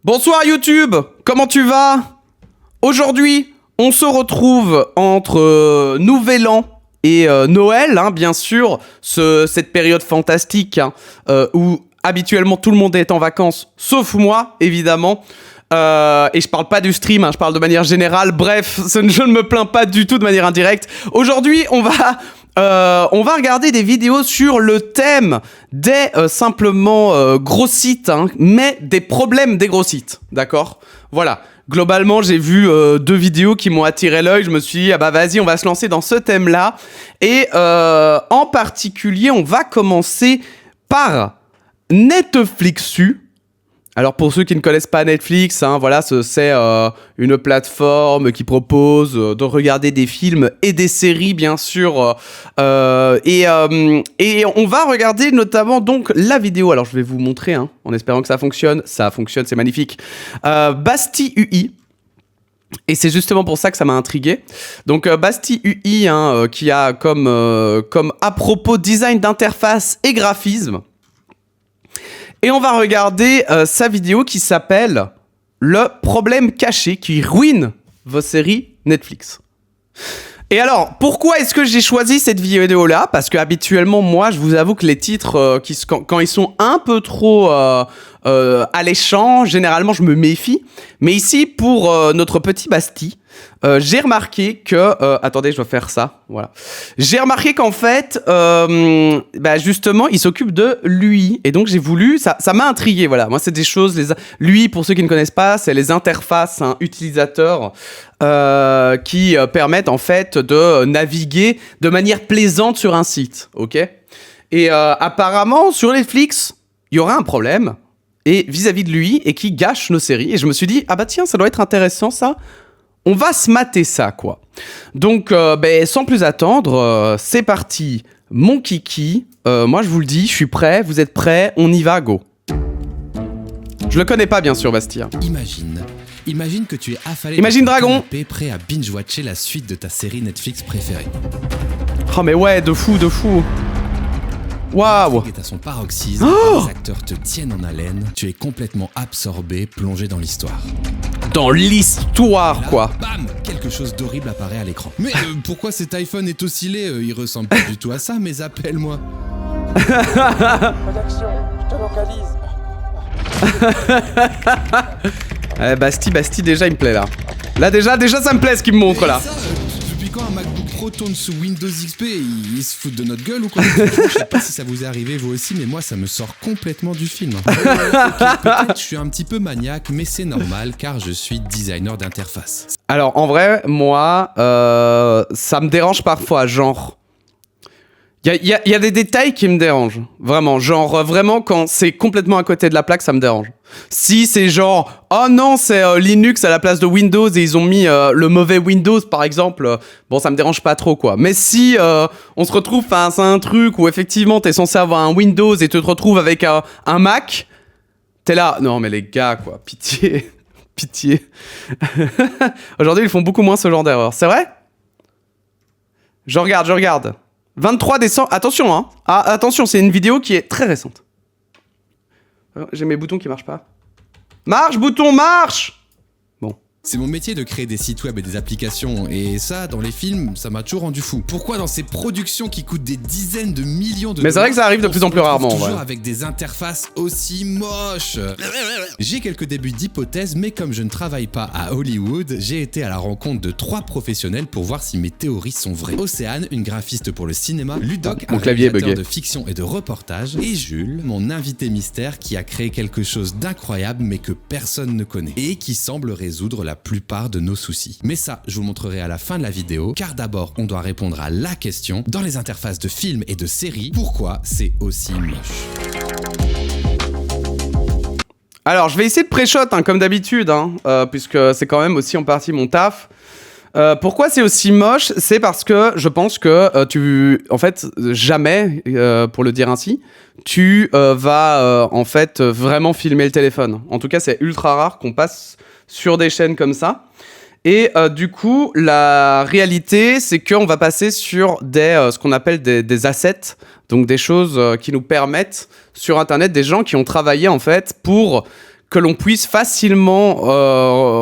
Bonsoir YouTube, comment tu vas? Aujourd'hui, on se retrouve entre Nouvel An et Noël, hein, bien sûr, cette période fantastique hein, où habituellement tout le monde est en vacances, sauf moi, évidemment. Et je parle pas du stream, hein, je parle de manière générale. Bref, je ne me plains pas du tout de manière indirecte. Aujourd'hui, on va regarder des vidéos sur le thème des simplement gros sites, hein, mais des problèmes des gros sites, d'accord? Voilà. Globalement, j'ai vu deux vidéos qui m'ont attiré l'œil. Je me suis dit, ah bah vas-y, on va se lancer dans ce thème-là. Et en particulier, on va commencer par Netflixu. Alors pour ceux qui ne connaissent pas Netflix, hein, voilà, c'est une plateforme qui propose de regarder des films et des séries bien sûr. Et on va regarder notamment donc la vidéo. Alors je vais vous montrer, hein, en espérant que ça fonctionne. Ça fonctionne, c'est magnifique. Basti UI. Et c'est justement pour ça que ça m'a intrigué. Donc Basti UI, hein, qui a comme à propos design d'interface et graphisme. Et on va regarder sa vidéo qui s'appelle « Le problème caché qui ruine vos séries Netflix ». Et alors, pourquoi est-ce que j'ai choisi cette vidéo-là? Parce que habituellement, moi, je vous avoue que les titres, quand ils sont un peu trop alléchants, généralement, je me méfie. Mais ici, pour notre petit Basti, j'ai remarqué que... attendez, je dois faire ça. Voilà. J'ai remarqué qu'en fait, justement, il s'occupe de l'UI. Et donc, j'ai voulu... Ça m'a intrigué, voilà. Moi, c'est des choses... L'UI, pour ceux qui ne connaissent pas, c'est les interfaces utilisateurs qui permettent, en fait, de naviguer de manière plaisante sur un site. OK ? Et apparemment, sur Netflix, il y aura un problème et vis-à-vis de l'UI et qui gâche nos séries. Et je me suis dit, ah bah tiens, ça doit être intéressant, ça. On va se mater ça, quoi. Donc, sans plus attendre, c'est parti. Mon kiki, moi je vous le dis, je suis prêt, vous êtes prêts, on y va, go. Je le connais pas, bien sûr, Bastien. Imagine que tu es affalé Imagine Dragon, prêt à binge-watcher la suite de ta série Netflix préférée. Oh mais ouais, de fou. Waouh. L'intrigue est à son paroxysme, les acteurs te tiennent en haleine, tu es complètement absorbé, plongé dans l'histoire. Dans l'histoire, là, quoi. Bam, quelque chose d'horrible apparaît à l'écran. Mais pourquoi cet iPhone est aussi laid? Il ressemble pas du tout à ça, mais appelle-moi. Rédaction, je te localise. Basti, déjà, il me plaît, là. Là, déjà, ça me plaît, ce qu'il me montre, là. Ça, depuis quand un MacBook Pro tourne sous Windows XP, ils se foutent de notre gueule ou quoi? Je sais pas si ça vous est arrivé, vous aussi, mais moi, ça me sort complètement du film. Okay, peut-être je suis un petit peu maniaque, mais c'est normal, car je suis designer d'interface. Alors, en vrai, moi, ça me dérange parfois, genre... Il y a des détails qui me dérangent, vraiment. Genre, vraiment, quand c'est complètement à côté de la plaque, ça me dérange. Si c'est genre, oh non, c'est Linux à la place de Windows et ils ont mis le mauvais Windows, par exemple, bon, ça me dérange pas trop, quoi. Mais si on se retrouve face à un truc où effectivement t'es censé avoir un Windows et tu te retrouves avec un Mac, t'es là, non mais les gars, quoi, pitié, pitié. Aujourd'hui, ils font beaucoup moins ce genre d'erreur. C'est vrai? Je regarde. 23 décembre, attention hein. Ah, attention, c'est une vidéo qui est très récente. J'ai mes boutons qui marchent pas. Marche, bouton, marche! Bon. C'est mon métier de créer des sites web et des applications, et ça, dans les films, ça m'a toujours rendu fou. Pourquoi dans ces productions qui coûtent des dizaines de millions de dollars... Mais c'est vrai que ça arrive de plus en plus rarement, toujours ouais. avec des interfaces aussi moches. J'ai quelques débuts d'hypothèses, mais comme je ne travaille pas à Hollywood, j'ai été à la rencontre de 3 professionnels pour voir si mes théories sont vraies. Océane, une graphiste pour le cinéma, Ludoc, un réalisateur de fiction et de reportage, et Jules, mon invité mystère qui a créé quelque chose d'incroyable mais que personne ne connaît, et qui semble résoudre la plupart de nos soucis. Mais ça, je vous montrerai à la fin de la vidéo, car d'abord, on doit répondre à la question, dans les interfaces de films et de séries, pourquoi c'est aussi moche? Alors, je vais essayer de pré-shot, hein, comme d'habitude, hein, puisque c'est quand même aussi en partie mon taf. Pourquoi c'est aussi moche? C'est parce que je pense que en fait, jamais, pour le dire ainsi, tu vas en fait vraiment filmer le téléphone. En tout cas, c'est ultra rare qu'on passe sur des chaînes comme ça. Et du coup, la réalité, c'est qu'on va passer sur ce qu'on appelle des assets, donc des choses qui nous permettent sur Internet, des gens qui ont travaillé en fait pour que l'on puisse facilement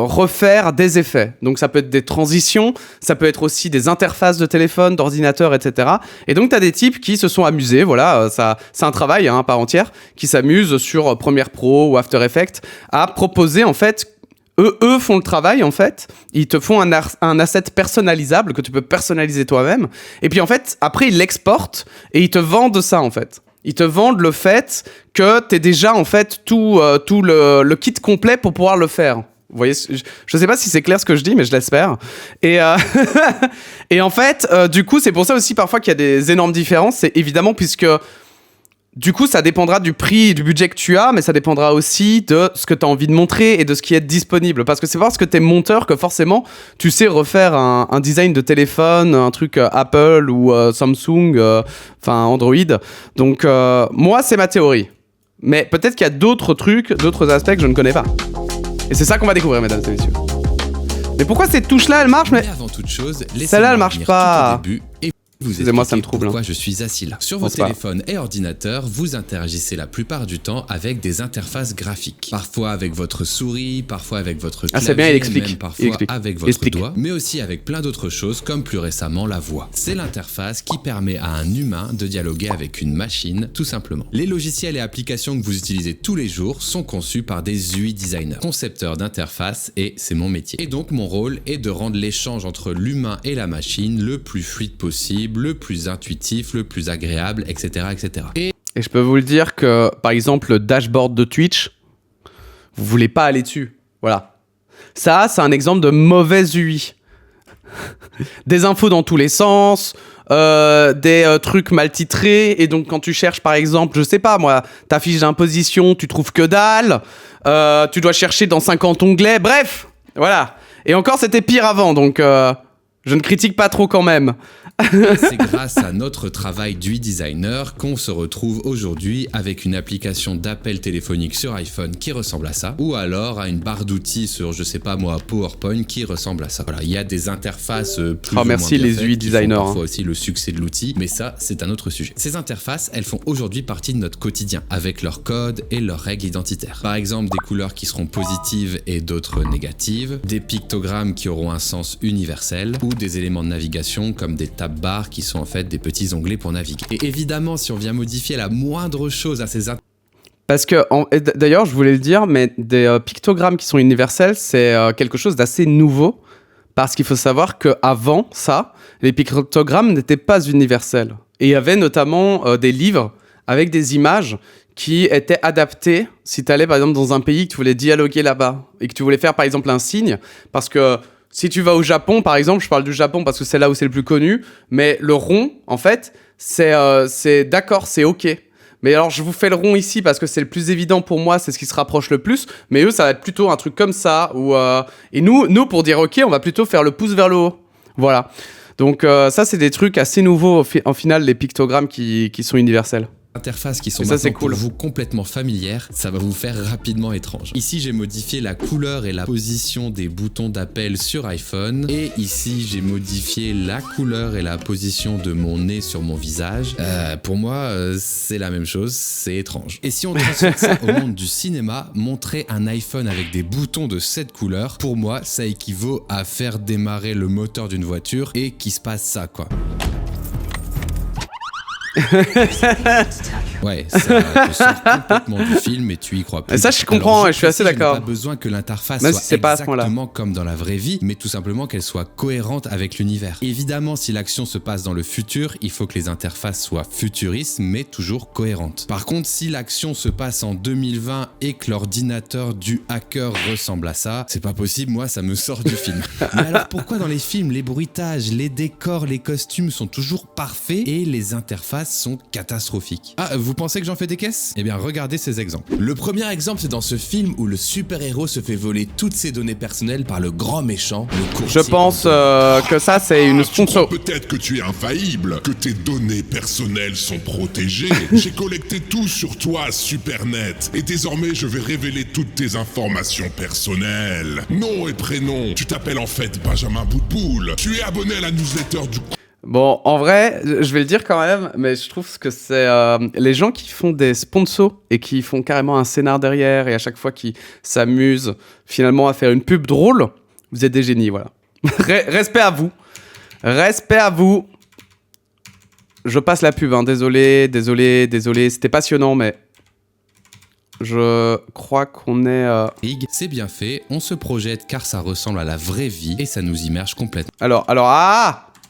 refaire des effets. Donc ça peut être des transitions, ça peut être aussi des interfaces de téléphone, d'ordinateur, etc. Et donc t'as des types qui se sont amusés, voilà, ça, c'est un travail à part entière, qui s'amusent sur Premiere Pro ou After Effects à proposer en fait. Eux font le travail en fait, ils te font un asset personnalisable que tu peux personnaliser toi-même, et puis en fait après ils l'exportent et ils te vendent ça en fait. Ils te vendent le fait que t'es déjà en fait tout le kit complet pour pouvoir le faire. Vous voyez, je sais pas si c'est clair ce que je dis, mais je l'espère. Et, et en fait, du coup, c'est pour ça aussi parfois qu'il y a des énormes différences, c'est évidemment puisque du coup, ça dépendra du prix et du budget que tu as, mais ça dépendra aussi de ce que tu as envie de montrer et de ce qui est disponible. Parce que c'est parce que tu es monteur que forcément, tu sais refaire un design de téléphone, un truc Apple ou Samsung, enfin Android. Donc, moi, c'est ma théorie. Mais peut-être qu'il y a d'autres trucs, d'autres aspects que je ne connais pas. Et c'est ça qu'on va découvrir, mesdames et messieurs. Mais pourquoi cette touche-là, elle marche, mais avant toute chose, celle-là, elle marche pas. Tout au début et vous excusez-moi, ça me trouble. Pourquoi je suis assis là. Sur vos téléphones et ordinateurs, vous interagissez la plupart du temps avec des interfaces graphiques. Parfois avec votre souris, parfois avec votre clavier, c'est bien, il explique. même parfois avec votre doigt, mais aussi avec plein d'autres choses comme plus récemment la voix. C'est l'interface qui permet à un humain de dialoguer avec une machine, tout simplement. Les logiciels et applications que vous utilisez tous les jours sont conçus par des UI designers, concepteurs d'interface, et c'est mon métier. Et donc mon rôle est de rendre l'échange entre l'humain et la machine le plus fluide possible, le plus intuitif, le plus agréable, etc. etc. Et je peux vous le dire que, par exemple, le dashboard de Twitch, vous voulez pas aller dessus. Voilà. Ça, c'est un exemple de mauvaise UI. Des infos dans tous les sens, des trucs mal titrés, et donc quand tu cherches, par exemple, je sais pas moi, ta fiche d'imposition, tu trouves que dalle, tu dois chercher dans 50 onglets, bref, voilà. Et encore, c'était pire avant, donc je ne critique pas trop quand même. C'est grâce à notre travail d'UI designer qu'on se retrouve aujourd'hui avec une application d'appel téléphonique sur iPhone qui ressemble à ça, ou alors à une barre d'outils sur, je sais pas moi, PowerPoint qui ressemble à ça. Voilà, il y a des interfaces plus ou merci moins bien les faites UI qui font designers. parfois aussi le succès de l'outil, mais ça, c'est un autre sujet. Ces interfaces, elles font aujourd'hui partie de notre quotidien, avec leur code et leurs règles identitaires. Par exemple, des couleurs qui seront positives et d'autres négatives, des pictogrammes qui auront un sens universel, ou des éléments de navigation comme des tab bars qui sont en fait des petits onglets pour naviguer. Et évidemment, si on vient modifier la moindre chose à ces parce que, d'ailleurs, je voulais le dire, mais des pictogrammes qui sont universels, c'est quelque chose d'assez nouveau, parce qu'il faut savoir qu'avant ça, les pictogrammes n'étaient pas universels. Et il y avait notamment des livres avec des images qui étaient adaptées si tu allais, par exemple, dans un pays que tu voulais dialoguer là-bas, et que tu voulais faire, par exemple, un signe, parce que si tu vas au Japon, par exemple, je parle du Japon parce que c'est là où c'est le plus connu, mais le rond, en fait, c'est d'accord, c'est OK. Mais alors, je vous fais le rond ici parce que c'est le plus évident pour moi, c'est ce qui se rapproche le plus. Mais eux, ça va être plutôt un truc comme ça. Et nous, pour dire OK, on va plutôt faire le pouce vers le haut. Voilà. Donc ça, c'est des trucs assez nouveaux, en final, les pictogrammes qui sont universels. Interfaces qui sont ça, maintenant cool. pour vous complètement familières, ça va vous faire rapidement étrange. Ici, j'ai modifié la couleur et la position des boutons d'appel sur iPhone. Et ici, j'ai modifié la couleur et la position de mon nez sur mon visage. Pour moi, c'est la même chose, c'est étrange. Et si on transfère ça au monde du cinéma, montrer un iPhone avec des boutons de cette couleur, pour moi, ça équivaut à faire démarrer le moteur d'une voiture et qu'il se passe ça, quoi. Ouais, ça te sort complètement du film et tu y crois plus. Et ça, je comprends, je suis assez d'accord. Pas besoin que l'interface même soit si c'est pas exactement comme dans la vraie vie, mais tout simplement qu'elle soit cohérente avec l'univers. Évidemment, si l'action se passe dans le futur, il faut que les interfaces soient futuristes, mais toujours cohérentes. Par contre, si l'action se passe en 2020 et que l'ordinateur du hacker ressemble à ça, c'est pas possible, moi, ça me sort du film. Mais alors, pourquoi dans les films, les bruitages, les décors, les costumes sont toujours parfaits et les interfaces sont catastrophiques? Ah, vous pensez que j'en fais des caisses? Eh bien, regardez ces exemples. Le premier exemple, c'est dans ce film où le super-héros se fait voler toutes ses données personnelles par le grand méchant, le courtier. Je pense que ça, c'est une sponsor. Peut-être que tu es infaillible, que tes données personnelles sont protégées. J'ai collecté tout sur toi, Supernet, et désormais je vais révéler toutes tes informations personnelles. Nom et prénom, tu t'appelles en fait Benjamin Boutboul. Tu es abonné à la newsletter du Bon, en vrai, je vais le dire quand même, mais je trouve que c'est les gens qui font des sponsors et qui font carrément un scénar derrière et à chaque fois qui s'amusent finalement à faire une pub drôle, vous êtes des génies, voilà. Respect à vous. Respect à vous. Je passe la pub, hein. Désolé, c'était passionnant, mais je crois qu'on est... C'est bien fait, on se projette car ça ressemble à la vraie vie et ça nous immerge complètement. Alors,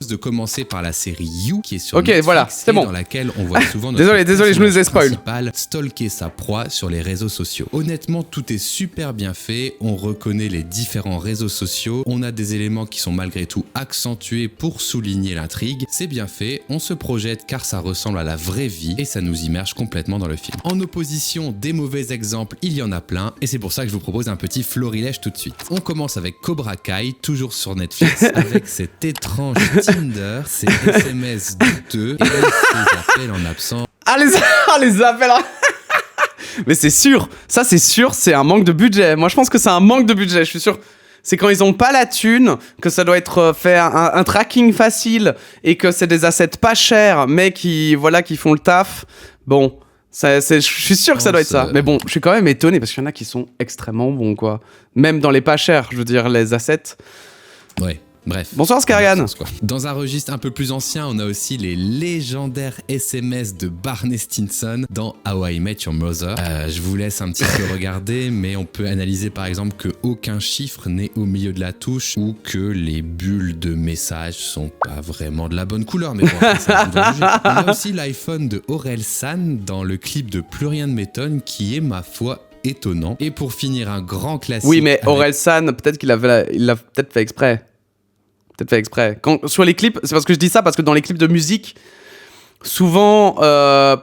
De commencer par la série You qui est sur Ok, Netflix voilà, c'est et bon. dans laquelle on voit souvent notre Désolé, je nous les ai personnage spoil. principal stalker sa proie sur les réseaux sociaux. Honnêtement, tout est super bien fait, on reconnaît les différents réseaux sociaux, on a des éléments qui sont malgré tout accentués pour souligner l'intrigue, c'est bien fait, on se projette car ça ressemble à la vraie vie et ça nous immerge complètement dans le film. En opposition, des mauvais exemples, il y en a plein et c'est pour ça que je vous propose un petit florilège tout de suite. On commence avec Cobra Kai, toujours sur Netflix, avec cet étrange Tinder, ces SMS douteux et ces appels en absence. Les appels. Mais c'est sûr, ça c'est sûr, c'est un manque de budget. Moi je pense que c'est un manque de budget, je suis sûr. C'est quand ils ont pas la thune, que ça doit être fait un tracking facile et que c'est des assets pas chers, mais qui font le taf. Bon, je suis sûr que ça doit être ça. Mais bon, je suis quand même étonné parce qu'il y en a qui sont extrêmement bons, quoi. Même dans les pas chers, je veux dire, les assets. Ouais. Bref. Bonsoir Scarian. Dans un registre un peu plus ancien, on a aussi les légendaires SMS de Barney Stinson dans How I Met Your Mother. Je vous laisse un petit peu regarder, mais on peut analyser par exemple que aucun chiffre n'est au milieu de la touche ou que les bulles de messages sont pas vraiment de la bonne couleur. Mais bon, ça vous doit juger. On a aussi l'iPhone de Aurel San dans le clip de Plus rien ne m'étonne, qui est ma foi étonnant. Et pour finir, un grand classique. Oui, mais Aurel San, peut-être qu'il l'a peut-être fait exprès. Sur les clips, c'est parce que je dis ça, parce que dans les clips de musique, souvent,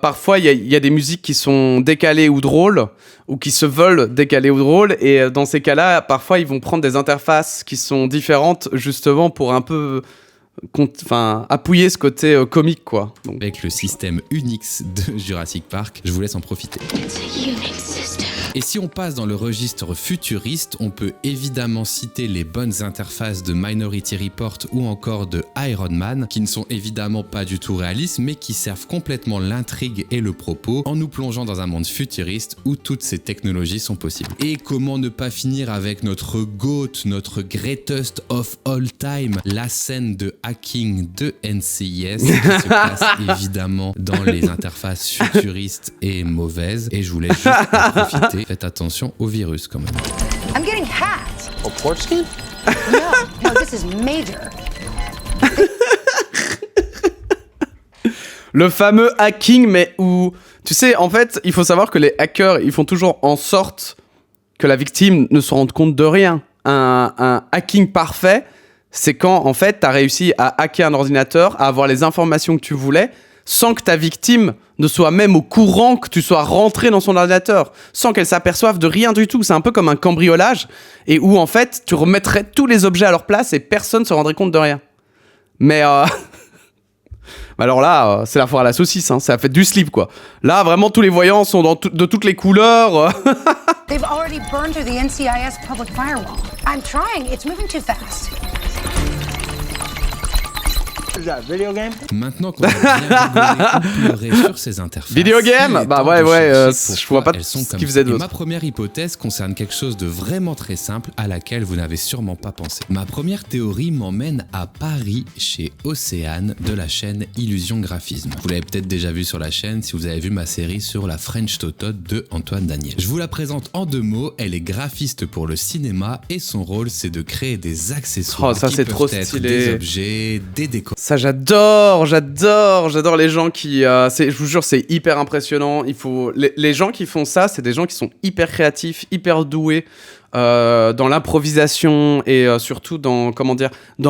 parfois, il y a des musiques qui sont décalées ou drôles, ou qui se veulent décalées ou drôles, et dans ces cas-là, parfois, ils vont prendre des interfaces qui sont différentes, justement, pour un peu appuyer ce côté comique, quoi. Donc. Avec le système Unix de Jurassic Park, je vous laisse en profiter. Et si on passe dans le registre futuriste, on peut évidemment citer les bonnes interfaces de Minority Report ou encore de Iron Man, qui ne sont évidemment pas du tout réalistes, mais qui servent complètement l'intrigue et le propos en nous plongeant dans un monde futuriste où toutes ces technologies sont possibles. Et comment ne pas finir avec notre GOAT, notre greatest of all time, la scène de hacking de NCIS, qui se place évidemment dans les interfaces futuristes et mauvaises. Et je voulais juste en profiter. Faites attention au virus quand même. I'm getting hacked. Oh, Portsky? No, this is major. Le fameux hacking, mais où... Tu sais, en fait, il faut savoir que les hackers, ils font toujours en sorte que la victime ne se rende compte de rien. Un hacking parfait, c'est quand, en fait, t'as réussi à hacker un ordinateur, à avoir les informations que tu voulais, sans que ta victime ne soit même au courant que tu sois rentré dans son ordinateur, sans qu'elle s'aperçoive de rien du tout. C'est un peu comme un cambriolage, et où en fait, tu remettrais tous les objets à leur place et personne ne se rendrait compte de rien. Mais alors là, c'est la foire à la saucisse, hein. Ça fait du slip, quoi. Là, vraiment, tous les voyants sont de toutes les couleurs. They've already burned through the NCIS public firewall. I'm trying, it's moving too fast. Maintenant qu'on a bien rigolé ou pleuré sur ces interfaces, Video game, bah ouais, je vois pas ce qu'ils faisaient d'autre. Ma première hypothèse concerne quelque chose de vraiment très simple à laquelle vous n'avez sûrement pas pensé. Ma première théorie m'emmène à Paris chez Océane de la chaîne Illusion Graphisme. Vous l'avez peut-être déjà vu sur la chaîne si vous avez vu ma série sur la French Totote de Antoine Daniel. Je vous la présente en 2 mots, elle est graphiste pour le cinéma et son rôle c'est de créer des accessoires ça, qui c'est peuvent trop être stylé. des objets, des décors. Ça, j'adore les gens qui... je vous jure, c'est hyper impressionnant. Les gens qui font ça, c'est des gens qui sont hyper créatifs, hyper doués dans l'improvisation et surtout dans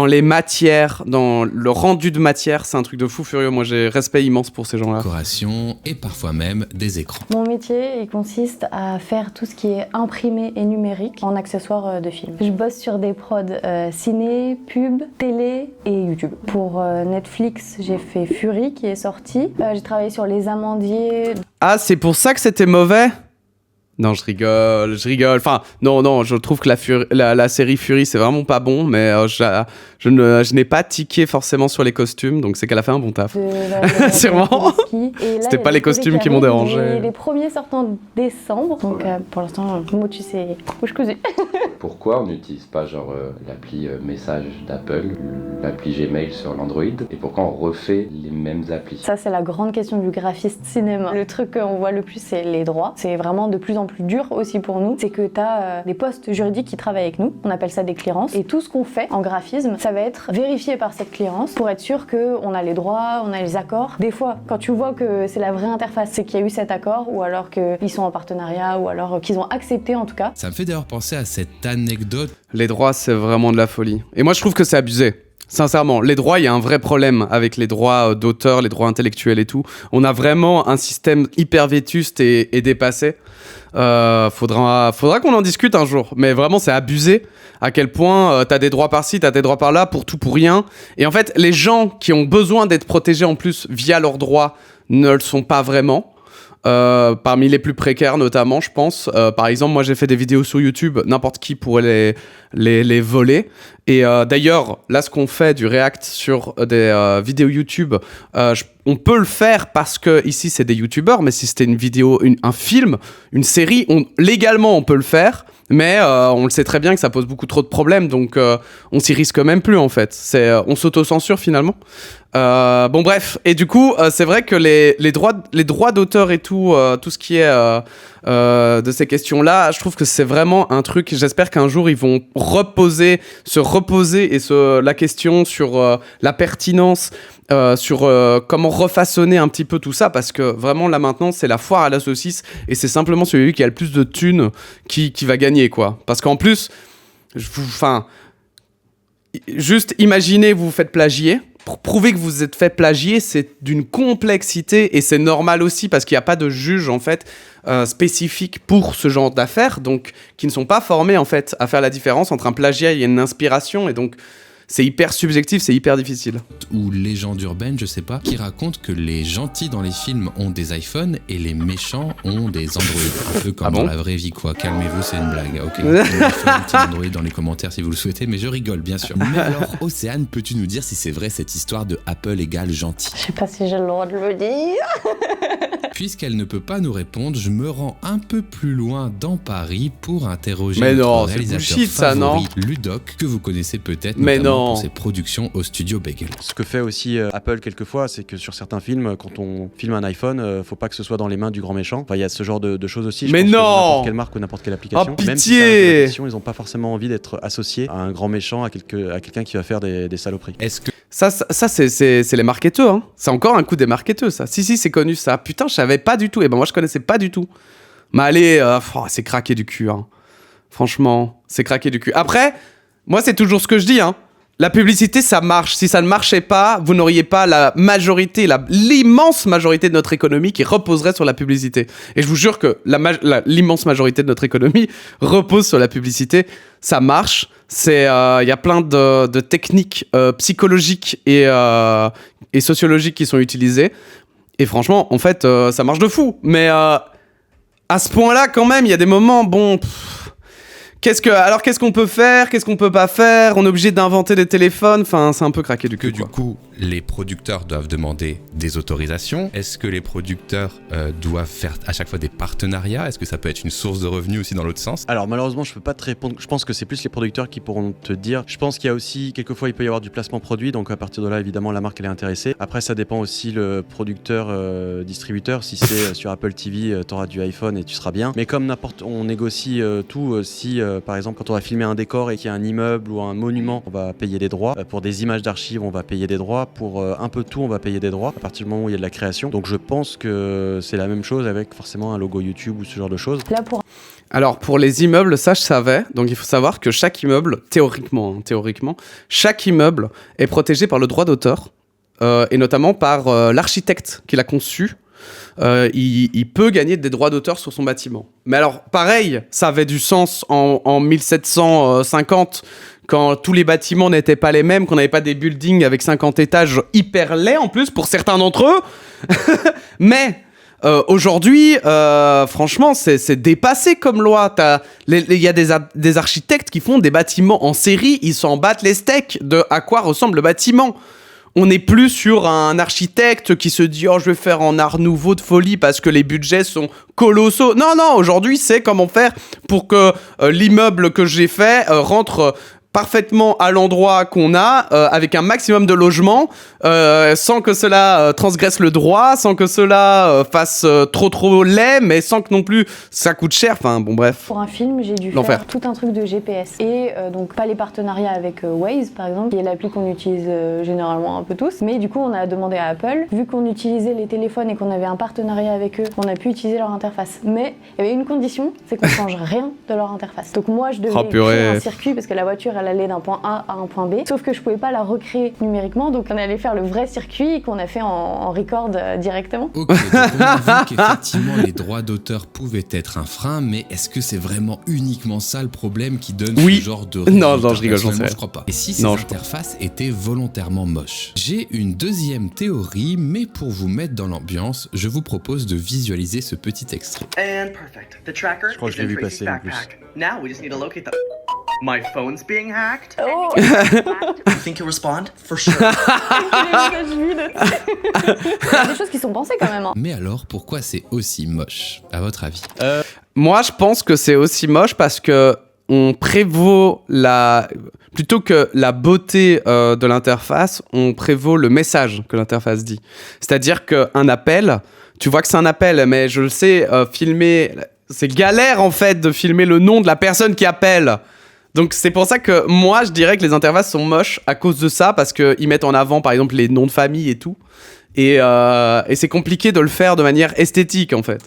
les matières, dans le rendu de matière. C'est un truc de fou furieux. Moi, j'ai respect immense pour ces gens-là. Décoration et parfois même des écrans. Mon métier, il consiste à faire tout ce qui est imprimé et numérique en accessoires de film. Je bosse sur des prods ciné, pub, télé et YouTube. Pour Netflix, j'ai fait Fury qui est sorti. J'ai travaillé sur Les Amandiers. Ah, c'est pour ça que c'était mauvais ? Non, je rigole. Enfin, non, je trouve que la série Fury, c'est vraiment pas bon, mais je n'ai pas tiqué forcément sur les costumes, donc c'est qu'elle a fait un bon taf. Sûrement. C'était pas les costumes qui m'ont dérangé. Les premiers sortent en décembre, donc pour l'instant, Motu, c'est bouche cousue. Pourquoi on n'utilise pas l'appli message d'Apple, l'appli Gmail sur l'Android, et pourquoi on refait les mêmes applis? Ça, c'est la grande question du graphiste cinéma. Le truc qu'on voit le plus, c'est les droits. C'est vraiment de plus en plus dur aussi pour nous. C'est que tu as des postes juridiques qui travaillent avec nous. On appelle ça des clearances. Et tout ce qu'on fait en graphisme, ça va être vérifié par cette clearance pour être sûr qu'on a les droits, on a les accords. Des fois, quand tu vois que c'est la vraie interface, c'est qu'il y a eu cet accord, ou alors qu'ils sont en partenariat, ou alors qu'ils ont accepté en tout cas. Ça me fait d'ailleurs penser à cette anecdote. Les droits, c'est vraiment de la folie. Et moi, je trouve que c'est abusé. Sincèrement, les droits, il y a un vrai problème avec les droits d'auteur, les droits intellectuels et tout. On a vraiment un système hyper vétuste et dépassé. Faudra qu'on en discute un jour. Mais vraiment, c'est abusé à quel point t'as des droits par-ci, t'as des droits par-là, pour tout, pour rien. Et en fait, les gens qui ont besoin d'être protégés en plus via leurs droits ne le sont pas vraiment. Parmi les plus précaires notamment, je pense. Par exemple, moi j'ai fait des vidéos sur YouTube, n'importe qui pourrait les voler. Et d'ailleurs, là ce qu'on fait du react sur des vidéos YouTube, on peut le faire parce que ici c'est des YouTubeurs, mais si c'était une vidéo, un film, une série, légalement on peut le faire. Mais on le sait très bien que ça pose beaucoup trop de problèmes, donc on s'y risque même plus en fait. On s'auto-censure finalement. Bon bref, et du coup c'est vrai que les droits d'auteur et tout ce qui est de ces questions-là, je trouve que c'est vraiment un truc. J'espère qu'un jour ils vont se reposer la question sur la pertinence. Sur comment refaçonner un petit peu tout ça, parce que vraiment là maintenant c'est la foire à la saucisse et c'est simplement celui qui a le plus de thunes qui va gagner quoi. Parce qu'en plus, juste imaginez vous vous faites plagier. Pour prouver que vous vous êtes fait plagier, c'est d'une complexité et c'est normal aussi parce qu'il n'y a pas de juge en fait spécifique pour ce genre d'affaires, donc qui ne sont pas formés en fait à faire la différence entre un plagiat et une inspiration, et donc c'est hyper subjectif, c'est hyper difficile. Ou légende urbaine, je sais pas, qui raconte que les gentils dans les films ont des iPhones et les méchants ont des Android. Un peu comme dans la vraie vie, quoi. Calmez-vous, c'est une blague. Ok. Vous pouvez faire un petit Android dans les commentaires si vous le souhaitez, mais je rigole, bien sûr. Mais alors, Océane, peux-tu nous dire si c'est vrai cette histoire de Apple égale gentil? Je sais pas si j'ai le droit de le dire. Puisqu'elle ne peut pas nous répondre, je me rends un peu plus loin dans Paris pour interroger mais notre non, réalisateur bullshit, favori, ça, non Ludoc, que vous connaissez peut-être mais notamment non. pour ses productions au studio Bagel. Ce que fait aussi Apple quelquefois, c'est que sur certains films, quand on filme un iPhone, faut pas que ce soit dans les mains du grand méchant. Enfin, il y a ce genre de choses aussi. Mais pense non, que n'importe quelle marque ou n'importe quelle application. Oh, même si pitié. c'est une application, ils n'ont pas forcément envie d'être associés à un grand méchant, à quelqu'un qui va faire des saloperies. Est-ce que Ça c'est les marketeurs, hein. C'est encore un coup des marketeurs, ça. Si, c'est connu, ça. Putain, je savais pas du tout. Et ben, moi, je connaissais pas du tout. Mais allez, c'est craqué du cul, hein. Franchement, c'est craqué du cul. Après, moi, c'est toujours ce que je dis, hein. La publicité, ça marche. Si ça ne marchait pas, vous n'auriez pas la majorité, l'immense majorité de notre économie qui reposerait sur la publicité. Et je vous jure que l'immense majorité de notre économie repose sur la publicité. Ça marche. Il y a plein de techniques psychologiques et sociologiques qui sont utilisées. Et franchement, en fait, ça marche de fou. Mais à ce point-là, quand même, il y a des moments, bon... Alors qu'est-ce qu'on peut faire? Qu'est-ce qu'on peut pas faire? On est obligé d'inventer des téléphones. Enfin, c'est un peu craqué du cul. du coup, les producteurs doivent demander des autorisations? Est-ce que les producteurs doivent faire à chaque fois des partenariats? Est-ce que ça peut être une source de revenus aussi dans l'autre sens? Alors malheureusement, je peux pas te répondre. Je pense que c'est plus les producteurs qui pourront te dire. Je pense qu'il y a aussi, quelquefois, il peut y avoir du placement produit. Donc à partir de là, évidemment, la marque elle est intéressée. Après, ça dépend aussi le producteur, distributeur. Si c'est sur Apple TV, t'auras du iPhone et tu seras bien. Mais comme n'importe, on négocie tout. Si par exemple, quand on va filmer un décor et qu'il y a un immeuble ou un monument, on va payer des droits. Pour des images d'archives, on va payer des droits. Pour un peu tout, on va payer des droits à partir du moment où il y a de la création. Donc je pense que c'est la même chose avec forcément un logo YouTube ou ce genre de choses. Alors pour les immeubles, ça je savais. Donc il faut savoir que chaque immeuble, théoriquement, chaque immeuble est protégé par le droit d'auteur et notamment par l'architecte qui l'a conçu. Il peut gagner des droits d'auteur sur son bâtiment. Mais alors, pareil, ça avait du sens en 1750, quand tous les bâtiments n'étaient pas les mêmes, qu'on n'avait pas des buildings avec 50 étages hyper laids en plus, pour certains d'entre eux. Mais Aujourd'hui, franchement, c'est dépassé comme loi. Il y a des architectes qui font des bâtiments en série, ils s'en battent les steaks de à quoi ressemble le bâtiment. On n'est plus sur un architecte qui se dit « Oh, je vais faire en art nouveau de folie parce que les budgets sont colossaux. » Non, aujourd'hui, c'est comment faire pour que l'immeuble que j'ai fait rentre parfaitement à l'endroit qu'on a, avec un maximum de logements, sans que cela transgresse le droit, sans que cela fasse trop laid, mais sans que non plus ça coûte cher. Enfin, bon, bref. Pour un film, j'ai dû faire tout un truc de GPS. Et donc, pas les partenariats avec Waze, par exemple, qui est l'appli qu'on utilise généralement un peu tous. Mais du coup, on a demandé à Apple, vu qu'on utilisait les téléphones et qu'on avait un partenariat avec eux, on a pu utiliser leur interface. Mais il y avait une condition, c'est qu'on change rien de leur interface. Donc moi, je devais créer un circuit, parce que la voiture, elle allait d'un point A à un point B, sauf que je pouvais pas la recréer numériquement, donc on allait faire le vrai circuit qu'on a fait en record directement. Ok, donc on a vu qu'effectivement les droits d'auteur pouvaient être un frein, mais est-ce que c'est vraiment uniquement ça le problème qui donne ce genre de résultat? Non, je rigole, j'en sais. Je crois pas. Et si ces interfaces étaient volontairement moches? J'ai une deuxième théorie, mais pour vous mettre dans l'ambiance, je vous propose de visualiser ce petit extrait. And perfect. The tracker Je crois que je l'ai vu passer en plus. Now we just need to locate the... My phone's being hacked. Oh. You think you'll respond? For sure. Il y a des choses qui sont pensées quand même. Hein. Mais alors, pourquoi c'est aussi moche, à votre avis? Moi, je pense que c'est aussi moche parce que on prévaut plutôt que la beauté de l'interface, on prévaut le message que l'interface dit. C'est-à-dire qu'un appel, tu vois que c'est un appel, mais je le sais, filmer, c'est galère en fait de filmer le nom de la personne qui appelle. Donc c'est pour ça que moi je dirais que les interfaces sont moches à cause de ça, parce qu'ils mettent en avant par exemple les noms de famille et tout. Et c'est compliqué de le faire de manière esthétique en fait.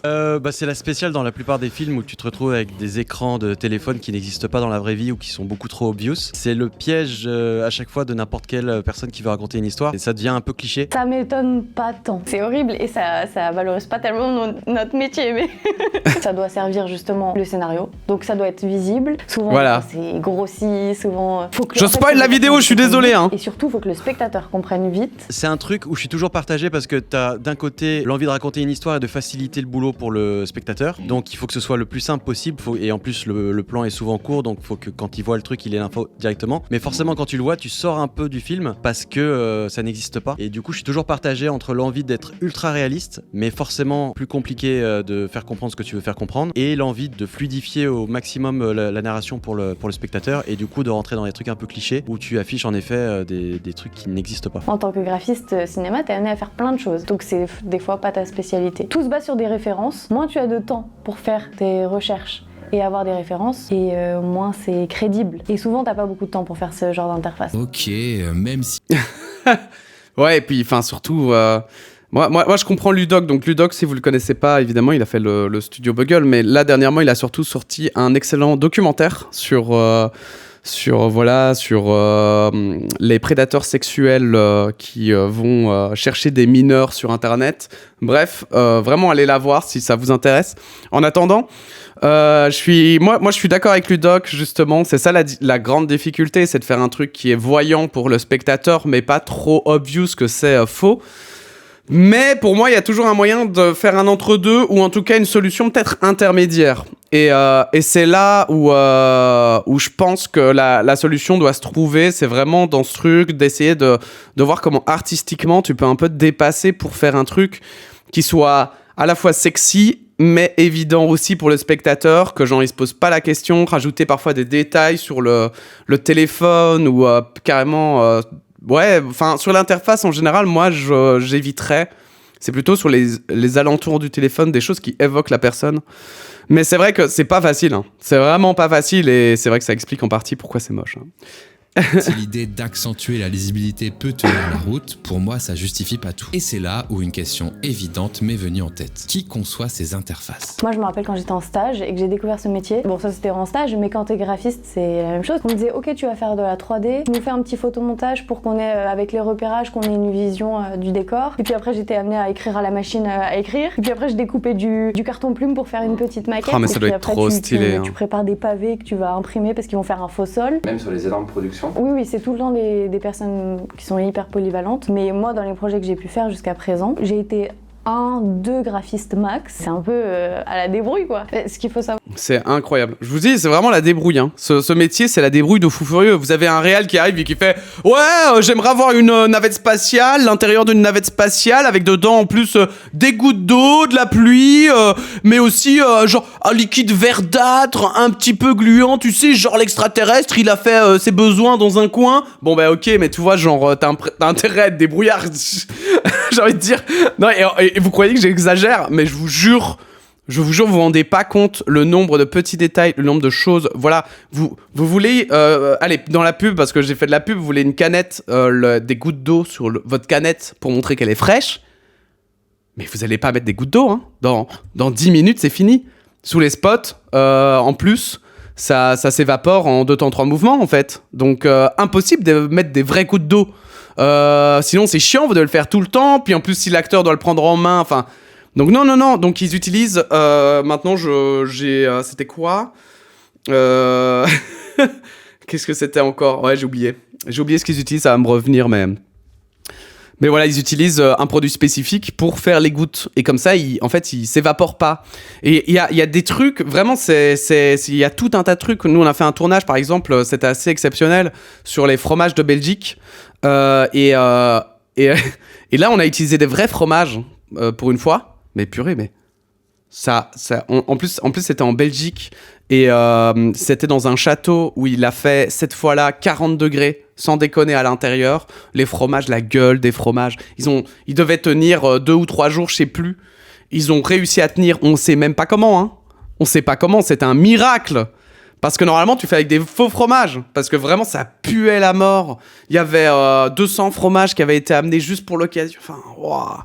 C'est la spéciale dans la plupart des films où tu te retrouves avec des écrans de téléphone qui n'existent pas dans la vraie vie ou qui sont beaucoup trop obvious. C'est le piège à chaque fois de n'importe quelle personne qui veut raconter une histoire et ça devient un peu cliché. Ça m'étonne pas tant. C'est horrible et ça valorise pas tellement notre métier, mais ça doit servir justement le scénario. Donc ça doit être visible. Souvent c'est grossi, souvent... Je spoil la vidéo, je suis désolé. Et surtout, il faut que le spectateur comprenne vite. C'est un truc où je suis toujours partagé parce que t'as d'un côté l'envie de raconter une histoire et de faciliter le boulot pour le spectateur, donc il faut que ce soit le plus simple possible, et en plus le plan est souvent court, donc il faut que quand il voit le truc il ait l'info directement, mais forcément quand tu le vois tu sors un peu du film parce que ça n'existe pas, et du coup je suis toujours partagé entre l'envie d'être ultra réaliste mais forcément plus compliqué de faire comprendre ce que tu veux faire comprendre, et l'envie de fluidifier au maximum la narration pour le spectateur, et du coup de rentrer dans des trucs un peu clichés où tu affiches en effet des trucs qui n'existent pas. En tant que graphiste cinéma, t'es amené à faire plein de choses, donc c'est des fois pas ta spécialité. Tout se base sur des références. Moins tu as de temps pour faire tes recherches et avoir des références, et moins c'est crédible. Et souvent t'as pas beaucoup de temps pour faire ce genre d'interface. Ok, même si... Ouais, et puis enfin surtout... Moi, je comprends Ludoc. Donc Ludoc, si vous le connaissez pas, évidemment, il a fait le studio Bugle, mais là dernièrement, il a surtout sorti un excellent documentaire sur les prédateurs sexuels qui vont chercher des mineurs sur Internet. Bref, vraiment allez la voir si ça vous intéresse. En attendant, je suis d'accord avec Ludoc, justement. C'est ça la grande difficulté, c'est de faire un truc qui est voyant pour le spectateur, mais pas trop obvious que c'est faux. Mais pour moi, il y a toujours un moyen de faire un entre-deux, ou en tout cas une solution peut-être intermédiaire. Et c'est là où je pense que la solution doit se trouver. C'est vraiment dans ce truc d'essayer de voir comment artistiquement tu peux un peu te dépasser pour faire un truc qui soit à la fois sexy, mais évident aussi pour le spectateur, que genre il se pose pas la question, rajouter parfois des détails sur le téléphone ou carrément... Ouais, enfin, sur l'interface, en général, moi, j'éviterais. C'est plutôt sur les alentours du téléphone, des choses qui évoquent la personne. Mais c'est vrai que c'est pas facile. Hein. C'est vraiment pas facile, et c'est vrai que ça explique en partie pourquoi c'est moche. Hein. Si l'idée d'accentuer la lisibilité peut tenir la route, pour moi ça justifie pas tout. Et c'est là où une question évidente m'est venue en tête. Qui conçoit ces interfaces? Moi je me rappelle quand j'étais en stage et que j'ai découvert ce métier. Bon, ça c'était en stage, mais quand t'es graphiste c'est la même chose. On me disait ok, tu vas faire de la 3D, tu nous fais un petit photomontage pour qu'on ait avec les repérages qu'on ait une vision du décor. Et puis après j'étais amenée à écrire à la machine à écrire. Et puis après je découpais du carton plume pour faire une petite maquette. Ah mais ça doit être trop stylé. Tu prépares des pavés que tu vas imprimer parce qu'ils vont faire un faux sol. Même sur les énormes productions. Oui, c'est tout le temps des personnes qui sont hyper polyvalentes. Mais moi, dans les projets que j'ai pu faire jusqu'à présent, j'ai été 2 graphistes max. C'est un peu à la débrouille, quoi. Ce qu'il faut savoir. C'est incroyable. Je vous dis, c'est vraiment la débrouille. Hein. Ce métier, c'est la débrouille de fou furieux. Vous avez un réal qui arrive et qui fait « Ouais, j'aimerais avoir une navette spatiale, l'intérieur d'une navette spatiale, avec dedans en plus des gouttes d'eau, de la pluie, mais aussi genre un liquide verdâtre, un petit peu gluant, tu sais, genre l'extraterrestre, il a fait ses besoins dans un coin. Bon bah ok, mais tu vois, genre t'as intérêt à être débrouillard. J'ai envie de dire... Non, et vous croyez que j'exagère, mais je vous jure, vous vous rendez pas compte le nombre de petits détails, le nombre de choses. Voilà, vous voulez, allez, dans la pub, parce que j'ai fait de la pub, vous voulez une canette, des gouttes d'eau sur votre canette pour montrer qu'elle est fraîche. Mais vous allez pas mettre des gouttes d'eau, hein. Dans 10 minutes, c'est fini. Sous les spots, en plus, ça s'évapore en 2 temps 3 mouvements, en fait. Donc, impossible de mettre des vraies gouttes d'eau. Sinon c'est chiant, vous devez le faire tout le temps, puis en plus si l'acteur doit le prendre en main, enfin... Donc non, donc ils utilisent... maintenant c'était quoi Qu'est-ce que c'était encore? Ouais, j'ai oublié ce qu'ils utilisent, ça va me revenir, mais voilà, ils utilisent un produit spécifique pour faire les gouttes, et comme ça, il s'évapore pas. Et il y a des trucs, vraiment, il y a tout un tas de trucs. Nous, on a fait un tournage, par exemple, c'était assez exceptionnel, sur les fromages de Belgique. Et là, on a utilisé des vrais fromages pour une fois. Mais purée, mais en plus, c'était en Belgique et c'était dans un château où il a fait cette fois-là 40 degrés, sans déconner, à l'intérieur. Les fromages, la gueule des fromages, ils devaient tenir 2 ou 3 jours, je sais plus. Ils ont réussi à tenir, on sait même pas comment, hein. On sait pas comment, c'était un miracle. Parce que normalement, tu fais avec des faux fromages. Parce que vraiment, ça puait la mort. Il y avait 200 fromages qui avaient été amenés juste pour l'occasion. Enfin, waouh.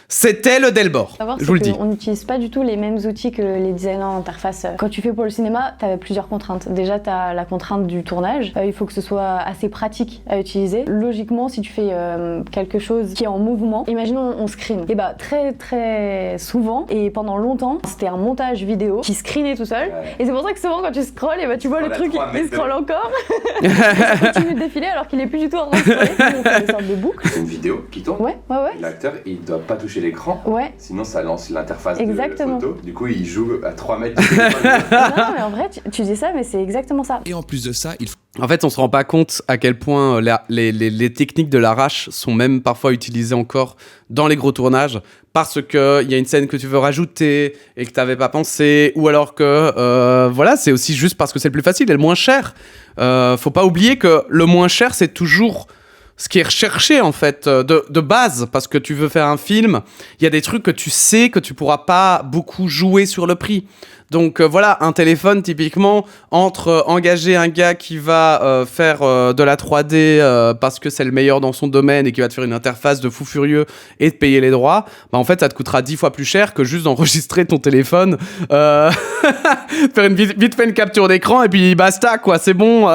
C'était le Delbord, je vous le dis. On n'utilise pas du tout les mêmes outils que les designers d'interface. Quand tu fais pour le cinéma, tu as plusieurs contraintes. Déjà, tu as la contrainte du tournage. Il faut que ce soit assez pratique à utiliser. Logiquement, si tu fais quelque chose qui est en mouvement, imaginons on screen. Et bah très très souvent, et pendant longtemps, c'était un montage vidéo qui screenait tout seul. Ouais. Et c'est pour ça que souvent quand tu scrolles, et bah, tu vois le truc, il scrolle encore. Il continue de défiler alors qu'il est plus du tout en train de scroller. On fait des sortes de boucles. C'est une vidéo qui tourne. Ouais. L'acteur, il doit pas toucher l'écran, sinon ça lance l'interface de photo. Du coup, il joue à 3 mètres du téléphone. Non, mais en vrai, tu dis ça, mais c'est exactement ça. Et en plus de ça, En fait, on se rend pas compte à quel point les techniques de l'arrache sont même parfois utilisées encore dans les gros tournages, parce que il y a une scène que tu veux rajouter et que t'avais pas pensé, ou alors que voilà, c'est aussi juste parce que c'est le plus facile et le moins cher. Faut pas oublier que le moins cher, c'est toujours ce qui est recherché, en fait, de base, parce que tu veux faire un film, il y a des trucs que tu sais que tu pourras pas beaucoup jouer sur le prix. Donc voilà, un téléphone, typiquement, entre engager un gars qui va faire de la 3D parce que c'est le meilleur dans son domaine et qui va te faire une interface de fou furieux et te payer les droits, bah en fait, ça te coûtera 10 fois plus cher que juste d'enregistrer ton téléphone, faire vite fait une capture d'écran et puis basta, quoi, c'est bon.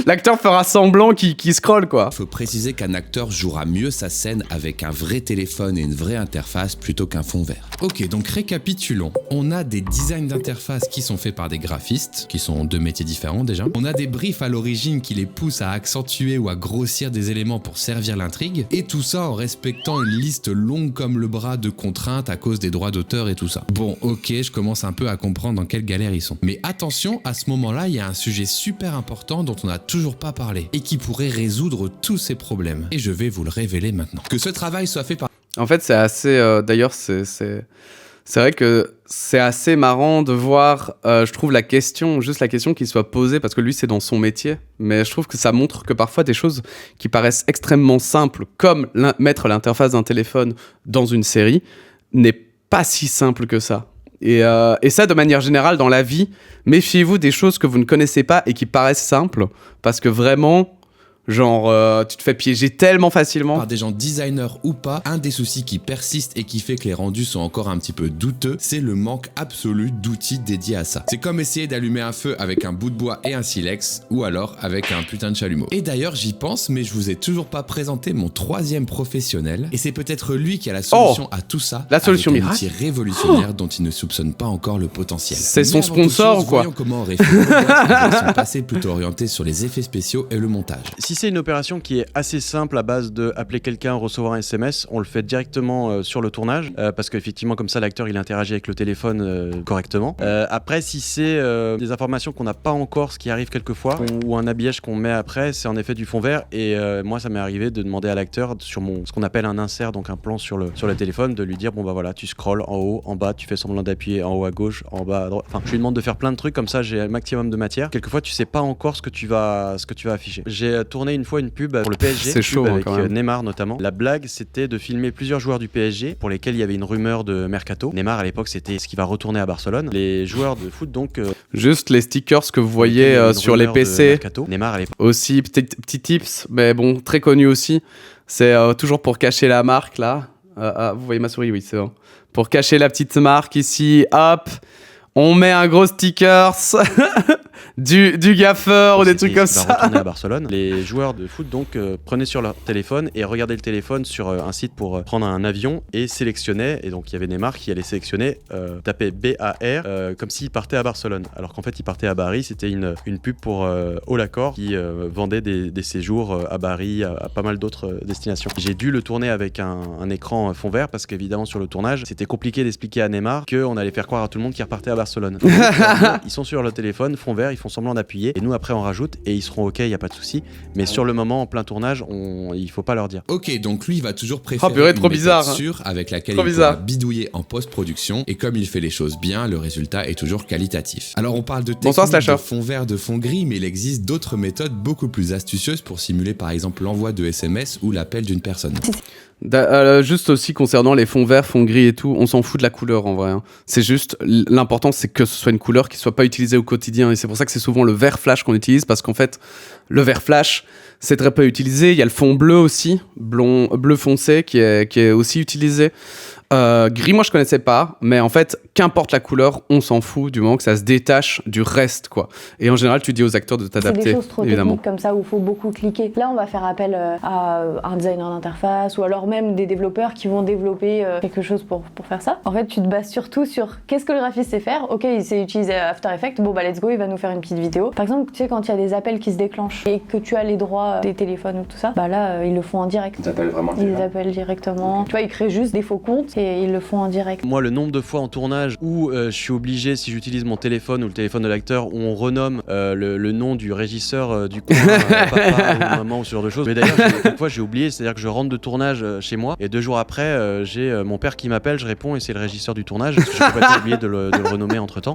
L'acteur fera semblant qu'il scrolle, quoi. Il faut préciser qu'un acteur jouera mieux sa scène avec un vrai téléphone et une vraie interface plutôt qu'un fond vert. Ok, donc récapitulons. On a des designs d'interface qui sont faits par des graphistes, qui sont 2 métiers différents déjà. On a des briefs à l'origine qui les poussent à accentuer ou à grossir des éléments pour servir l'intrigue, et tout ça en respectant une liste longue comme le bras de contraintes à cause des droits d'auteur et tout ça. Bon, ok, je commence un peu à comprendre dans quelle galère ils sont. Mais attention, à ce moment-là, il y a un sujet super important dont on n'a toujours pas parlé, et qui pourrait résoudre tous ces problèmes. Et je vais vous le révéler maintenant. Que ce travail soit fait par... En fait, c'est assez... d'ailleurs, c'est vrai que c'est assez marrant de voir, je trouve, la question qui soit posée, parce que lui, c'est dans son métier, mais je trouve que ça montre que parfois des choses qui paraissent extrêmement simples, comme mettre l'interface d'un téléphone dans une série, n'est pas si simple que ça. Et ça, de manière générale, dans la vie, méfiez-vous des choses que vous ne connaissez pas et qui paraissent simples, parce que vraiment... Genre, tu te fais piéger tellement facilement. Par des gens designers ou pas, un des soucis qui persiste et qui fait que les rendus sont encore un petit peu douteux, c'est le manque absolu d'outils dédiés à ça. C'est comme essayer d'allumer un feu avec un bout de bois et un silex, ou alors avec un putain de chalumeau. Et d'ailleurs, j'y pense, mais je vous ai toujours pas présenté mon 3e professionnel, et c'est peut-être lui qui a la solution à tout ça. La solution avec un miracle. outil révolutionnaire dont il ne soupçonne pas encore le potentiel. C'est son sponsor, quoi. Voyons comment aurait fait sont passés plutôt orientés sur les effets spéciaux et le montage. Si c'est une opération qui est assez simple à base de appeler quelqu'un, recevoir un SMS, on le fait directement sur le tournage parce qu'effectivement comme ça l'acteur il interagit avec le téléphone correctement. Après si c'est des informations qu'on n'a pas encore, ce qui arrive quelquefois, ou un habillage qu'on met après, c'est en effet du fond vert et moi ça m'est arrivé de demander à l'acteur sur ce qu'on appelle un insert, donc un plan sur le téléphone, de lui dire bon bah voilà tu scrolles en haut, en bas, tu fais semblant d'appuyer en haut à gauche, en bas à droite. Enfin je lui demande de faire plein de trucs comme ça, j'ai un maximum de matière. Quelquefois tu sais pas encore ce que tu vas afficher. J'ai tourné une fois une pub pour le PSG, c'est chaud avec quand même. Neymar notamment. La blague c'était de filmer plusieurs joueurs du PSG pour lesquels il y avait une rumeur de mercato. Neymar à l'époque c'était ce qui va retourner à Barcelone. Les joueurs de foot donc juste les stickers que vous voyez sur les PC. Neymar à l'époque. Aussi petit tips, mais bon très connu aussi. C'est toujours pour cacher la marque là. Vous voyez ma souris, oui c'est bon. Pour cacher la petite marque ici, hop, on met un gros stickers. du gaffeur ou des trucs comme ça. Retourner à Barcelone. Les joueurs de foot donc prenaient sur leur téléphone et regardaient le téléphone sur un site pour prendre un avion et sélectionnaient, et donc il y avait Neymar qui allait sélectionner, taper BAR comme s'il partait à Barcelone, alors qu'en fait il partait à Bari. C'était une pub pour All Accord qui vendait des séjours à Bari, à pas mal d'autres destinations. J'ai dû le tourner avec un écran fond vert parce qu'évidemment sur le tournage c'était compliqué d'expliquer à Neymar qu'on allait faire croire à tout le monde qu'il repartait à Barcelone. Donc, ils sont sur le téléphone, fond vert, ils font semblant d'appuyer et nous après on rajoute et ils seront ok, il y a pas de souci, mais sur le moment en plein tournage il faut pas leur dire. Ok, donc lui il va toujours préférer trop bizarre, sûre avec laquelle il pourra bidouiller en post-production, et comme il fait les choses bien, le résultat est toujours qualitatif. Alors on parle de technique de fond vert, de fond gris, mais il existe d'autres méthodes beaucoup plus astucieuses pour simuler par exemple l'envoi de SMS ou l'appel d'une personne. Juste aussi concernant les fonds verts, fonds gris et tout, on s'en fout de la couleur en vrai. C'est juste, l'important c'est que ce soit une couleur qui soit pas utilisée au quotidien, et c'est pour ça que c'est souvent le vert flash qu'on utilise, parce qu'en fait, le vert flash c'est très peu utilisé. Il y a le fond bleu aussi, bleu foncé qui est aussi utilisé. Gris, moi je connaissais pas, mais en fait, qu'importe la couleur, on s'en fout du moment que ça se détache du reste, quoi. Et en général, tu dis aux acteurs de t'adapter. C'est des choses trop techniques comme ça où il faut beaucoup cliquer. Là, on va faire appel à un designer d'interface ou alors même des développeurs qui vont développer quelque chose pour faire ça. En fait, tu te bases surtout sur qu'est-ce que le graphiste sait faire. Ok, il sait utiliser After Effects. Bon, bah let's go, il va nous faire une petite vidéo. Par exemple, tu sais, quand il y a des appels qui se déclenchent et que tu as les droits des téléphones ou tout ça, bah là, ils le font en direct. Ils appellent vraiment Ils appellent directement. Tu vois, ils créent juste des faux comptes et ils le font en direct. Moi, le nombre de fois en tournage où je suis obligé, si j'utilise mon téléphone ou le téléphone de l'acteur, où on renomme le nom du régisseur du coin, papa ou maman ou ce genre de choses. Mais d'ailleurs, quelquefois j'ai oublié, c'est-à-dire que je rentre de tournage chez moi et 2 jours après, j'ai mon père qui m'appelle, je réponds et c'est le régisseur du tournage, parce que j'ai complètement oublié de le renommer entre temps.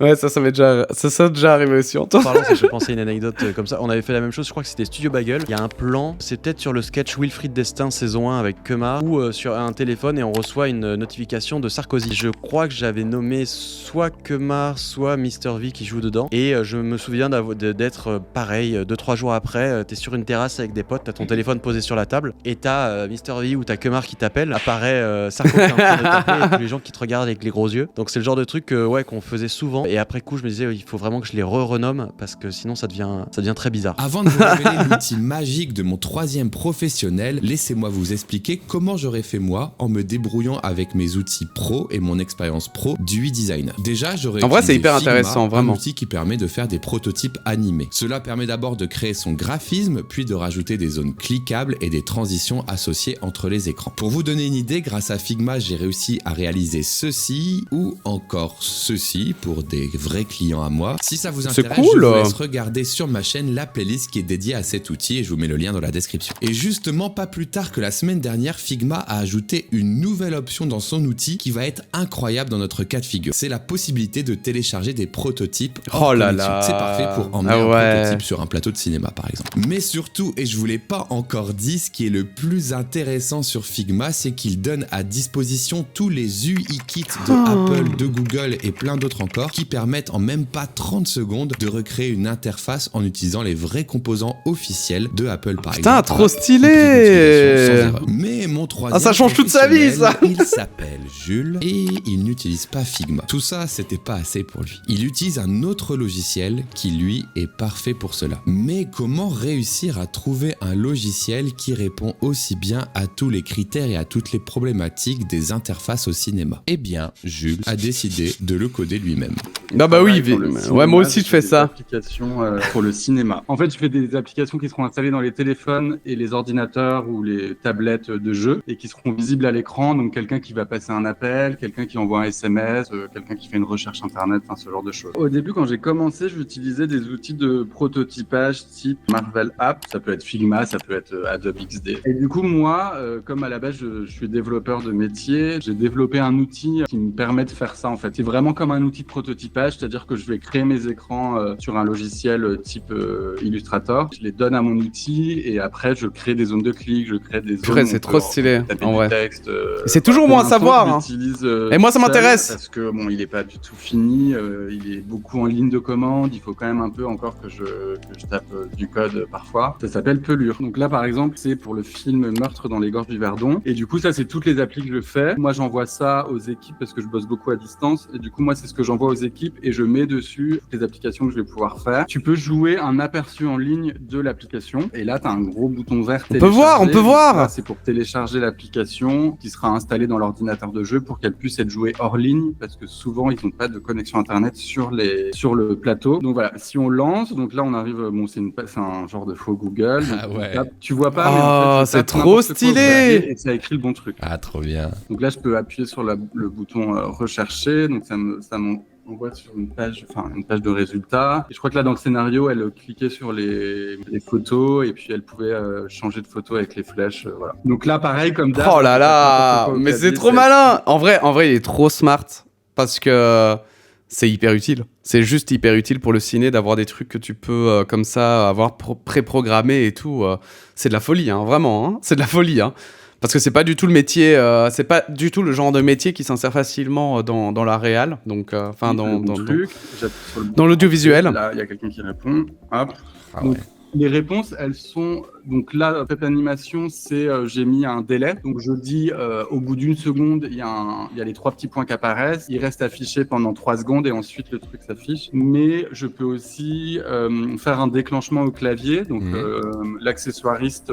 Ouais, ça m'est déjà arrivé aussi en temps. Parlant, je pensais à une anecdote comme ça. On avait fait la même chose, je crois que c'était Studio Bagel. Il y a un plan, c'est peut-être sur le sketch Wilfried Destin saison 1 avec Kemar, où sur un téléphone et on reçoit une notification de Sarkozy. Je crois que j'avais nommé soit Kemar, soit Mr V qui joue dedans. Et je me souviens d'être pareil, 2-3 jours après, t'es sur une terrasse avec des potes, t'as ton téléphone posé sur la table et t'as Mr V ou t'as Kemar qui t'appelle, apparaît Sarkozy en train de t'appeler et tous les gens qui te regardent avec les gros yeux. Donc c'est le genre de truc qu'on faisait souvent. Et après coup, je me disais, il faut vraiment que je les renomme parce que sinon ça devient très bizarre. Avant de vous révéler l'outil magique de mon 3e professionnel, laissez-moi vous expliquer comment j'aurais fait moi en me débrouillant avec mes outils pro et mon expérience pro d'UI designer. Déjà, j'aurais en vrai, c'est hyper Figma, intéressant, vraiment. un outil qui permet de faire des prototypes animés. Cela permet d'abord de créer son graphisme, puis de rajouter des zones cliquables et des transitions associées entre les écrans. Pour vous donner une idée, grâce à Figma, j'ai réussi à réaliser ceci ou encore ceci pour des vrais clients à moi. Si ça vous intéresse, cool. je vous laisse regarder sur ma chaîne la playlist qui est dédiée à cet outil et je vous mets le lien dans la description. Et justement, pas plus tard que la semaine dernière, Figma a ajouté une nouvelle option dans son outil qui va être incroyable dans notre cas de figure. C'est la possibilité de télécharger des prototypes hors connexion. C'est parfait pour emmener un prototype sur un plateau de cinéma par exemple. Mais surtout, et je vous l'ai pas encore dit, ce qui est le plus intéressant sur Figma, c'est qu'il donne à disposition tous les UI kits de Apple, de Google et plein d'autres encore qui permettent en même pas 30 secondes de recréer une interface en utilisant les vrais composants officiels de Apple par exemple. Putain, trop stylé! Mais mon troisième ça change toute sa vie, ça! Il s'appelle Jules et il n'utilise pas Figma. Tout ça, c'était pas assez pour lui. Il utilise un autre logiciel qui, lui, est parfait pour cela. Mais comment réussir à trouver un logiciel qui répond aussi bien à tous les critères et à toutes les problématiques des interfaces au cinéma? Eh bien, Jules a décidé de le coder lui-même. Non bah oui, Pour le ouais, cinéma, moi aussi je fais des ça. applications pour le cinéma. En fait, je fais des applications qui seront installées dans les téléphones et les ordinateurs ou les tablettes de jeu et qui seront visibles à l'écran. Donc, quelqu'un qui va passer un appel, quelqu'un qui envoie un SMS, quelqu'un qui fait une recherche internet, enfin ce genre de choses. Au début, quand j'ai commencé, j'utilisais des outils de prototypage type Marvel App. Ça peut être Figma, ça peut être Adobe XD. Et du coup, moi, comme à la base, je suis développeur de métier, j'ai développé un outil qui me permet de faire ça en fait. C'est vraiment comme un outil de prototypage, c'est-à-dire que je vais créer mes écrans sur un logiciel type Illustrator. Je les donne à mon outil et après, je crée des zones de clic, je crée des zones. Purée, c'est trop stylé, en vrai. Texte, c'est toujours bon à savoir. Hein. Et moi, ça m'intéresse. Parce que bon, il est pas du tout fini, il est beaucoup en ligne de commande. Il faut quand même un peu encore que je tape du code parfois. Ça s'appelle Pelure. Donc là, par exemple, c'est pour le film Meurtre dans les gorges du Verdon. Et du coup, ça, c'est toutes les applis que je fais. Moi, j'envoie ça aux équipes parce que je bosse beaucoup à distance. Et du coup, moi, c'est ce que j'envoie aux équipes et je mets dessus les applications que je vais pouvoir faire. Tu peux jouer un aperçu en ligne de l'application. Et là, tu as un gros bouton vert. On peut voir. Là, c'est pour télécharger l'application qui sera installée dans l'ordinateur de jeu pour qu'elle puisse être jouée hors ligne parce que souvent, ils n'ont pas de connexion Internet sur le plateau. Donc voilà, si on lance, donc là, on arrive, bon, c'est un genre de faux Google. Ah ouais. Tu vois pas, mais en fait, c'est trop stylé. Et ça écrit le bon truc. Ah, trop bien. Donc là, je peux appuyer sur le bouton rechercher. Donc ça m'envoie sur une page de résultats. Et je crois que là, dans le scénario, elle cliquait sur les photos et puis elle pouvait changer de photo avec les flèches. Voilà. Donc là, pareil, comme d'hab. Oh là là, mais c'est trop malin. En vrai, il est trop smart parce que c'est hyper utile. C'est juste hyper utile pour le ciné d'avoir des trucs que tu peux comme ça avoir pré-programmés et tout. C'est de la folie, hein, vraiment. Hein. C'est de la folie, hein. Parce que c'est pas du tout le métier, c'est pas du tout le genre de métier qui s'insère facilement dans la réal, donc enfin dans l'audiovisuel. Là, il y a quelqu'un qui répond. Hop. Ah donc, ouais. les réponses, elles sont donc là, cette animation, c'est j'ai mis un délai. Donc je dis au bout d'une seconde, il y a les 3 petits points qui apparaissent. Il reste affiché pendant 3 secondes et ensuite le truc s'affiche. Mais je peux aussi faire un déclenchement au clavier. Donc l'accessoiriste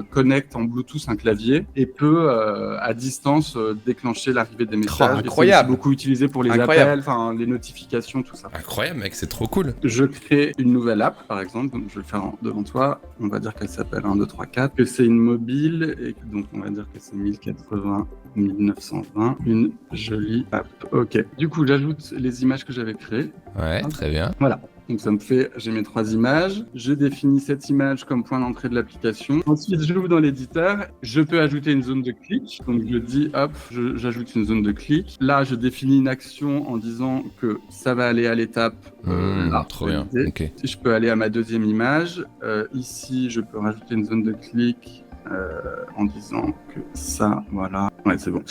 connecte en Bluetooth un clavier et peut à distance déclencher l'arrivée des messages. Incroyable. C'est beaucoup utilisé pour les appels, enfin les notifications, tout ça. Incroyable, mec, c'est trop cool. Je crée une nouvelle app, par exemple. Donc, je vais le faire devant toi. On va dire qu'elle s'appelle 1, 2, 3, 4. Que c'est une mobile. Et donc, on va dire que c'est 1080, 1920. Une jolie app. Ok. Du coup, j'ajoute les images que j'avais créées. Ouais, très bien. Voilà. Donc ça me fait, j'ai mes 3 images, je définis cette image comme point d'entrée de l'application. Ensuite, j'ouvre dans l'éditeur, je peux ajouter une zone de clic. Donc je dis, hop, j'ajoute une zone de clic. Là, je définis une action en disant que ça va aller à l'étape. Trop bien, ok. Je peux aller à ma deuxième image. Ici, je peux rajouter une zone de clic en disant que ça, voilà. Ouais, c'est bon.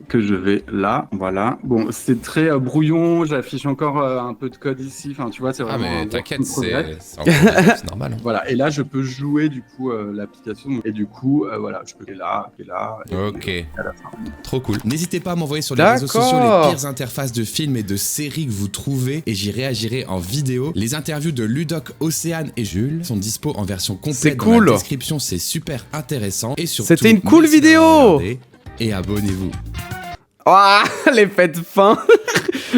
Que je vais là, voilà. Bon, c'est très brouillon, j'affiche encore un peu de code ici, enfin tu vois, c'est vraiment... Ah mais t'inquiète, c'est normal. Voilà, et là je peux jouer du coup l'application, et du coup, voilà, je peux aller là, et là, ok, à la fin. Trop cool. N'hésitez pas à m'envoyer sur les réseaux sociaux les pires interfaces de films et de séries que vous trouvez, et j'y réagirai en vidéo. Les interviews de Ludoc, Océane et Jules sont dispo en version complète dans la description, c'est super intéressant, et surtout... C'était une cool vidéo. Et abonnez-vous. Ah, l'effet de fin.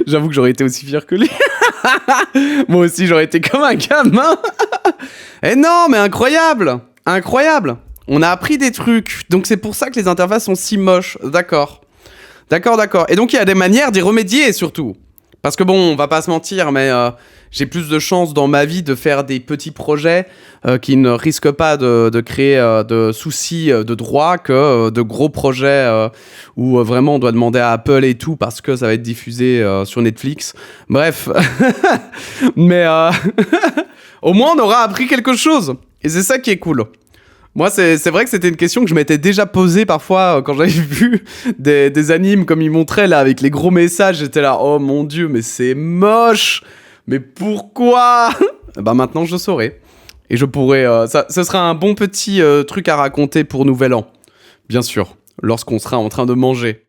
J'avoue que j'aurais été aussi fier que lui. Moi aussi, j'aurais été comme un gamin. Eh non, mais incroyable. Incroyable. On a appris des trucs. Donc c'est pour ça que les interfaces sont si moches. D'accord. Et donc il y a des manières d'y remédier surtout. Parce que bon, on va pas se mentir, mais j'ai plus de chance dans ma vie de faire des petits projets qui ne risquent pas de créer de soucis de droit que de gros projets où vraiment on doit demander à Apple et tout parce que ça va être diffusé sur Netflix. Bref. Mais au moins on aura appris quelque chose. Et c'est ça qui est cool. Moi, c'est vrai que c'était une question que je m'étais déjà posée parfois quand j'avais vu des animes comme ils montraient là avec les gros messages. J'étais là, oh mon dieu, mais c'est moche. Mais pourquoi? Bah maintenant je saurai. Et je pourrai... ce sera un bon petit truc à raconter pour Nouvel An. Bien sûr. lorsqu'on sera en train de manger.